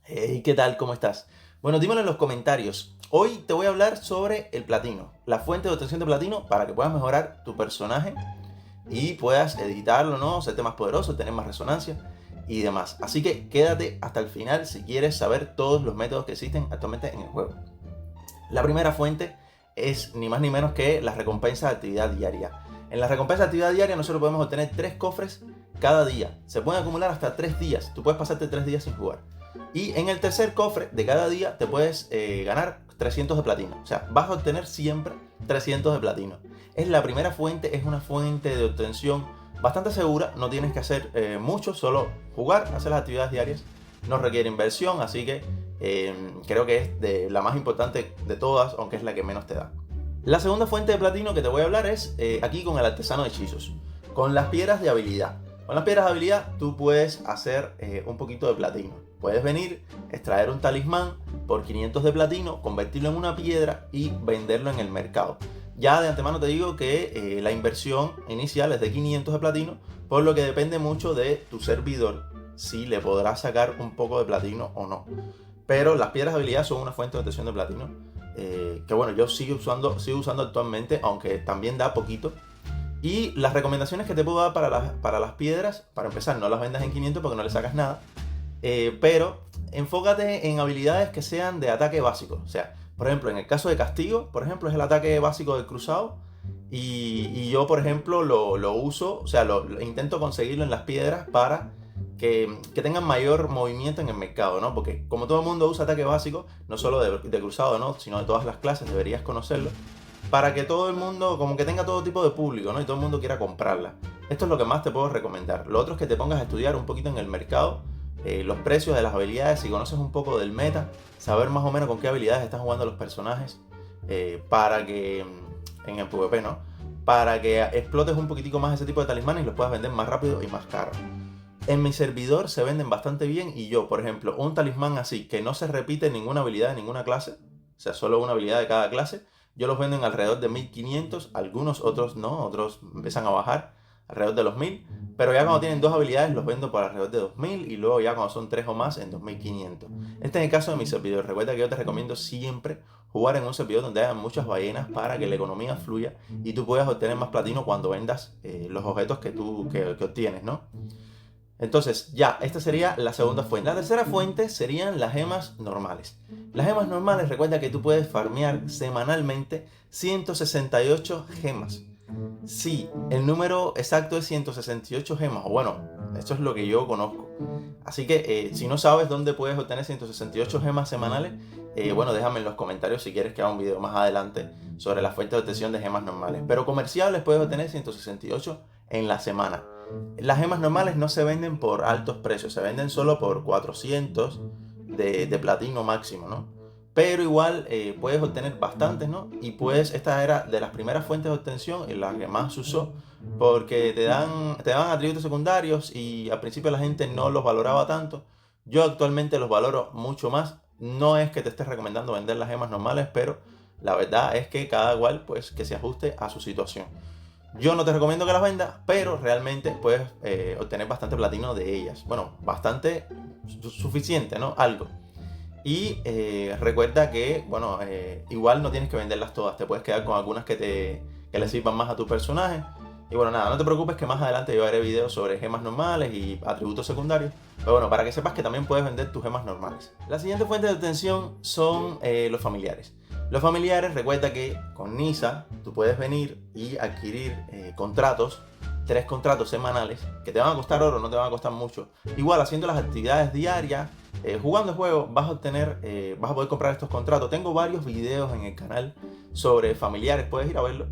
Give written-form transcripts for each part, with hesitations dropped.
Hey, ¿qué tal? ¿Cómo estás? Bueno, dímelo en los comentarios. Hoy te voy a hablar sobre el platino, la fuente de obtención de platino para que puedas mejorar tu personaje y puedas editarlo, ¿no? Hacerte más poderoso, tener más resonancia y demás. Así que quédate hasta el final si quieres saber todos los métodos que existen actualmente en el juego. La primera fuente es ni más ni menos que las recompensas de actividad diaria. En las recompensas de actividad diaria nosotros podemos obtener 3 cofres cada día. Se pueden acumular hasta 3 días. Tú puedes pasarte 3 días sin jugar. Y en el tercer cofre de cada día te puedes ganar 300 de platino. O sea, vas a obtener siempre 300 de platino. Es la primera fuente, es una fuente de obtención bastante segura. No tienes que hacer mucho, solo jugar, hacer las actividades diarias. No requiere inversión, así que creo que es de la más importante de todas, aunque es la que menos te da. La segunda fuente de platino que te voy a hablar es aquí con el artesano de hechizos, con las piedras de habilidad. Con las piedras de habilidad tú puedes hacer un poquito de platino. Puedes venir, extraer un talismán por 500 de platino, convertirlo en una piedra y venderlo en el mercado. Ya de antemano te digo que la inversión inicial es de 500 de platino, por lo que depende mucho de tu servidor si le podrás sacar un poco de platino o no. Pero las piedras de habilidad son una fuente de obtención de platino que bueno, yo sigo usando actualmente, aunque también da poquito. Y las recomendaciones que te puedo dar para las piedras, para empezar, no las vendas en 500 porque no le sacas nada. Pero enfócate en habilidades que sean de ataque básico. O sea, por ejemplo, en el caso de castigo, por ejemplo, es el ataque básico del cruzado. Y yo, por ejemplo, lo uso, o sea, lo intento conseguirlo en las piedras para que tengan mayor movimiento en el mercado, ¿no? Porque como todo el mundo usa ataque básico, no solo de cruzado, ¿no? Sino de todas las clases, deberías conocerlo. Para que todo el mundo, como que tenga todo tipo de público, ¿no? Y todo el mundo quiera comprarla. Esto es lo que más te puedo recomendar. Lo otro es que te pongas a estudiar un poquito en el mercado, los precios de las habilidades, si conoces un poco del meta, saber más o menos con qué habilidades están jugando los personajes, para que, en el PvP, ¿no? Para que explotes un poquitico más ese tipo de talismanes y los puedas vender más rápido y más caro. En mi servidor se venden bastante bien y yo, por ejemplo, un talismán así que no se repite ninguna habilidad de ninguna clase, o sea, solo una habilidad de cada clase, yo los vendo en alrededor de 1500, algunos otros no, otros empiezan a bajar alrededor de los 1000, pero ya cuando tienen dos habilidades los vendo por alrededor de 2000 y luego ya cuando son tres o más en 2500. Este es el caso de mi servidor. Recuerda que yo te recomiendo siempre jugar en un servidor donde haya muchas ballenas para que la economía fluya y tú puedas obtener más platino cuando vendas los objetos que obtienes, ¿no? Entonces, ya, esta sería la segunda fuente. La tercera fuente serían las gemas normales. Las gemas normales, recuerda que tú puedes farmear semanalmente 168 gemas. Sí, el número exacto es 168 gemas, o bueno, esto es lo que yo conozco. Así que si no sabes dónde puedes obtener 168 gemas semanales, bueno, déjame en los comentarios si quieres que haga un video más adelante sobre la fuente de obtención de gemas normales. Pero comerciables puedes obtener 168 en la semana. Las gemas normales no se venden por altos precios, se venden solo por 400 de platino máximo, ¿no? Pero igual puedes obtener bastantes, ¿no? Y pues esta era de las primeras fuentes de obtención y la que más se usó porque te daban atributos secundarios y al principio la gente no los valoraba tanto. Yo actualmente los valoro mucho más. No es que te estés recomendando vender las gemas normales, pero la verdad es que cada cual pues que se ajuste a su situación. Yo no te recomiendo que las vendas, pero realmente puedes obtener bastante platino de ellas. Bueno, bastante suficiente, ¿no? Algo. Y recuerda que, bueno, igual no tienes que venderlas todas. Te puedes quedar con algunas que le sirvan más a tu personaje. Y bueno, nada, no te preocupes que más adelante yo haré videos sobre gemas normales y atributos secundarios. Pero bueno, para que sepas que también puedes vender tus gemas normales. La siguiente fuente de obtención son los familiares. Los familiares, recuerda que con Nisa tú puedes venir y adquirir contratos, 3 contratos semanales, que te van a costar oro, no te van a costar mucho. Igual haciendo las actividades diarias, jugando el juego, vas a poder comprar estos contratos. Tengo varios videos en el canal sobre familiares, puedes ir a verlo.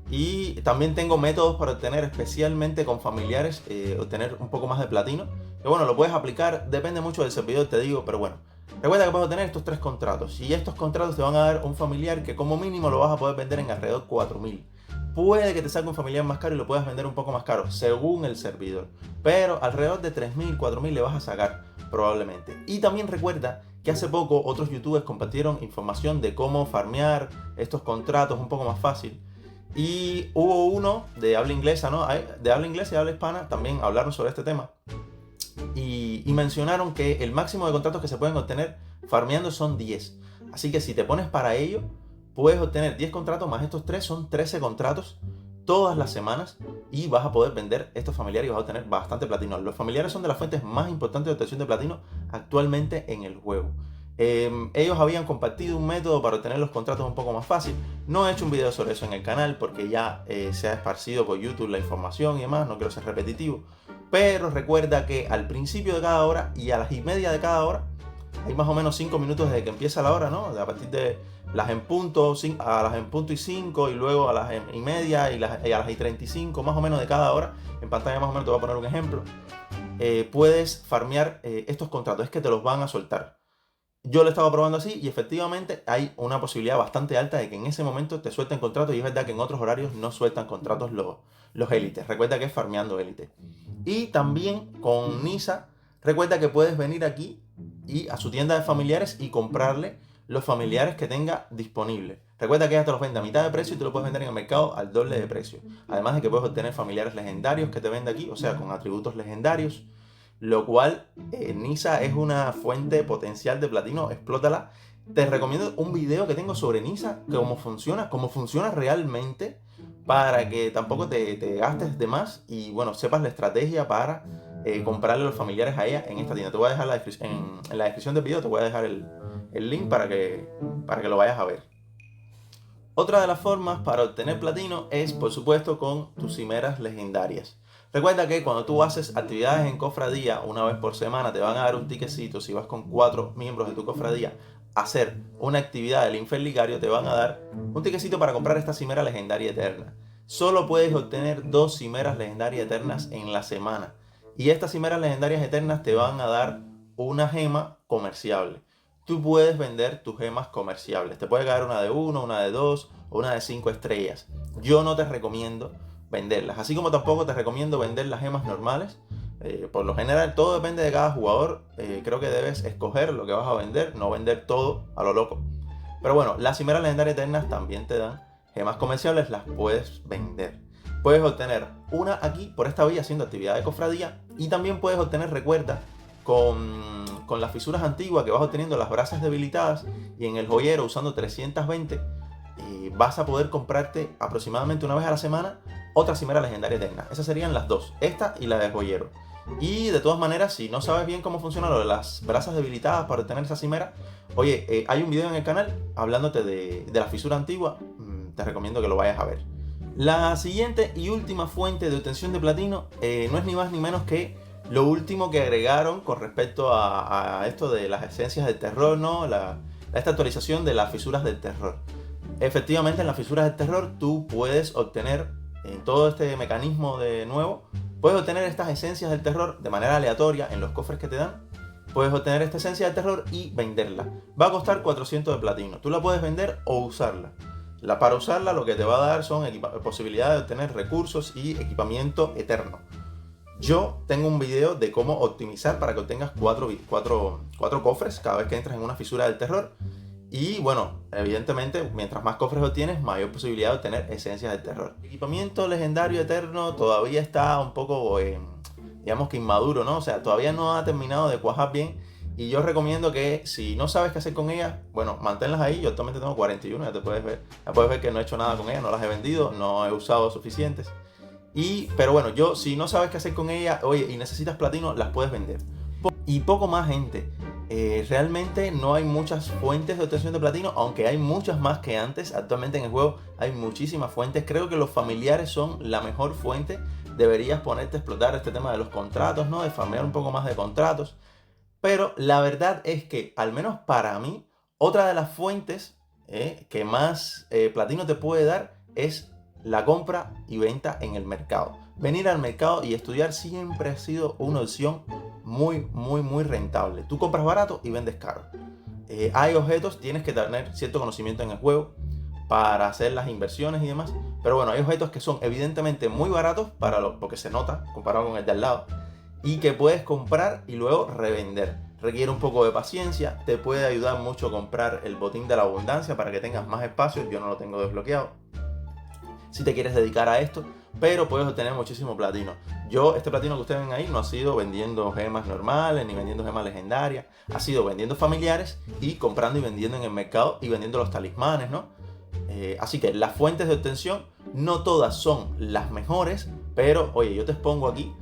Y también tengo métodos para obtener, especialmente con familiares, obtener un poco más de platino. Que bueno, lo puedes aplicar, depende mucho del servidor, te digo, pero bueno. Recuerda que puedes obtener estos 3 contratos y estos contratos te van a dar un familiar que como mínimo lo vas a poder vender en alrededor de 4000. Puede que te salga un familiar más caro y lo puedas vender un poco más caro según el servidor, pero alrededor de 3000, 4000 le vas a sacar probablemente. Y también recuerda que hace poco otros youtubers compartieron información de cómo farmear estos contratos un poco más fácil. Y hubo uno de habla inglesa, ¿no? De habla inglesa y habla hispana, también hablaron sobre este tema. y mencionaron que el máximo de contratos que se pueden obtener farmeando son 10. Así que si te pones para ello, puedes obtener 10 contratos más estos 3, son 13 contratos todas las semanas y vas a poder vender estos familiares y vas a obtener bastante platino. Los familiares son de las fuentes más importantes de obtención de platino actualmente en el juego. Ellos habían compartido un método para obtener los contratos un poco más fácil. No he hecho un video sobre eso en el canal porque ya se ha esparcido por YouTube la información y demás, no quiero ser repetitivo. Pero recuerda que al principio de cada hora y a las y media de cada hora, hay más o menos 5 minutos desde que empieza la hora, ¿no? A partir de las en punto, a las en punto y 5 y luego a las y media y a las y 35, más o menos de cada hora. En pantalla más o menos te voy a poner un ejemplo. Puedes farmear estos contratos, es que te los van a soltar. Yo lo estaba probando así y efectivamente hay una posibilidad bastante alta de que en ese momento te suelten contratos y es verdad que en otros horarios no sueltan contratos los élites. Recuerda que es farmeando élite. Y también con Nisa, recuerda que puedes venir aquí y a su tienda de familiares y comprarle los familiares que tenga disponible. Recuerda que ella te los vende a mitad de precio y tú lo puedes vender en el mercado al doble de precio. Además de que puedes obtener familiares legendarios que te vende aquí, o sea, con atributos legendarios. Lo cual, Nisa es una fuente potencial de platino, explótala. Te recomiendo un video que tengo sobre Nisa, cómo funciona realmente, para que tampoco te gastes de más y bueno, sepas la estrategia para comprarle los familiares a ella en esta tienda. Te voy a dejar en la descripción del video, te voy a dejar el link para que lo vayas a ver. Otra de las formas para obtener platino es, por supuesto, con tus cimeras legendarias. Recuerda que cuando tú haces actividades en cofradía una vez por semana, te van a dar un tiquecito. Si vas con 4 miembros de tu cofradía a hacer una actividad del Inferligario, te van a dar un tiquecito para comprar esta cimera legendaria eterna. Solo puedes obtener 2 cimeras legendarias eternas en la semana. Y estas cimeras legendarias eternas te van a dar una gema comerciable. Tú puedes vender tus gemas comerciables. Te puede caer una de 1, una de 2 o una de 5 estrellas. Yo no te recomiendo venderlas, así como tampoco te recomiendo vender las gemas normales. Por lo general todo depende de cada jugador. Creo que debes escoger lo que vas a vender, no vender todo a lo loco. Pero bueno, las cimeras legendarias eternas también te dan gemas comerciables, las puedes vender. Puedes obtener una aquí por esta vía haciendo actividad de cofradía y también puedes obtener, recuerda, con las fisuras antiguas que vas obteniendo las brasas debilitadas y en el joyero usando 320 vas a poder comprarte aproximadamente una vez a la semana otra cimera legendaria eterna. Esas serían las dos, esta y la de joyero. Y de todas maneras, si no sabes bien cómo funciona lo de las brasas debilitadas para obtener esa cimera, oye, hay un video en el canal hablándote de la fisura antigua, te recomiendo que lo vayas a ver. La siguiente y última fuente de obtención de platino no es ni más ni menos que lo último que agregaron con respecto a esto de las esencias del terror, ¿no? Esta actualización de las fisuras del terror. Efectivamente, en las fisuras del terror tú puedes obtener, en todo este mecanismo de nuevo, puedes obtener estas esencias del terror de manera aleatoria en los cofres que te dan. Puedes obtener esta esencia del terror y venderla. Va a costar 400 de platino. Tú la puedes vender o usarla. Para usarla lo que te va a dar son posibilidades de obtener recursos y equipamiento eterno. Yo tengo un video de cómo optimizar para que obtengas 4 cofres cada vez que entras en una fisura del terror. Y bueno, evidentemente, mientras más cofres obtienes, mayor posibilidad de obtener esencias del terror. El equipamiento legendario eterno todavía está un poco, digamos que inmaduro, ¿no? O sea, todavía no ha terminado de cuajar bien. Y yo recomiendo que si no sabes qué hacer con ellas, bueno, manténlas ahí. Yo actualmente tengo 41, ya te puedes ver. Ya puedes ver que no he hecho nada con ellas, no las he vendido, no he usado suficientes. Pero bueno, si no sabes qué hacer con ellas, oye, y necesitas platino, las puedes vender. Y poco más, gente. Realmente no hay muchas fuentes de obtención de platino, aunque hay muchas más que antes. Actualmente en el juego hay muchísimas fuentes. Creo que los familiares son la mejor fuente. Deberías ponerte a explotar este tema de los contratos, ¿no? De farmear un poco más de contratos. Pero la verdad es que, al menos para mí, otra de las fuentes que más platino te puede dar es la compra y venta en el mercado. Venir al mercado y estudiar siempre ha sido una opción muy rentable. Tú compras barato y vendes caro. Hay objetos, tienes que tener cierto conocimiento en el juego para hacer las inversiones y demás. Pero bueno, hay objetos que son evidentemente muy baratos porque se nota comparado con el de al lado. Y que puedes comprar y luego revender. Requiere un poco de paciencia. Te puede ayudar mucho comprar el botín de la abundancia para que tengas más espacio. Yo no lo tengo desbloqueado. Si te quieres dedicar a esto, pero puedes obtener muchísimo platino. Este platino que ustedes ven ahí no ha sido vendiendo gemas normales ni vendiendo gemas legendarias, ha sido vendiendo familiares y comprando y vendiendo en el mercado y vendiendo los talismanes, ¿no? Así que las fuentes de obtención no todas son las mejores, pero oye, yo te expongo aquí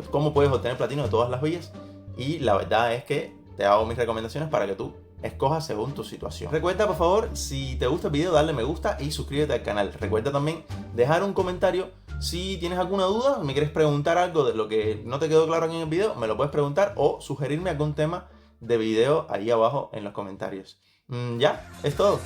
cómo puedes obtener platino de todas las vías, y la verdad es que te hago mis recomendaciones para que tú escojas según tu situación. Recuerda, por favor, si te gusta el video, darle me gusta y suscríbete al canal. Recuerda también dejar un comentario si tienes alguna duda, me quieres preguntar algo de lo que no te quedó claro aquí en el video, me lo puedes preguntar o sugerirme algún tema de video ahí abajo en los comentarios. Ya, es todo.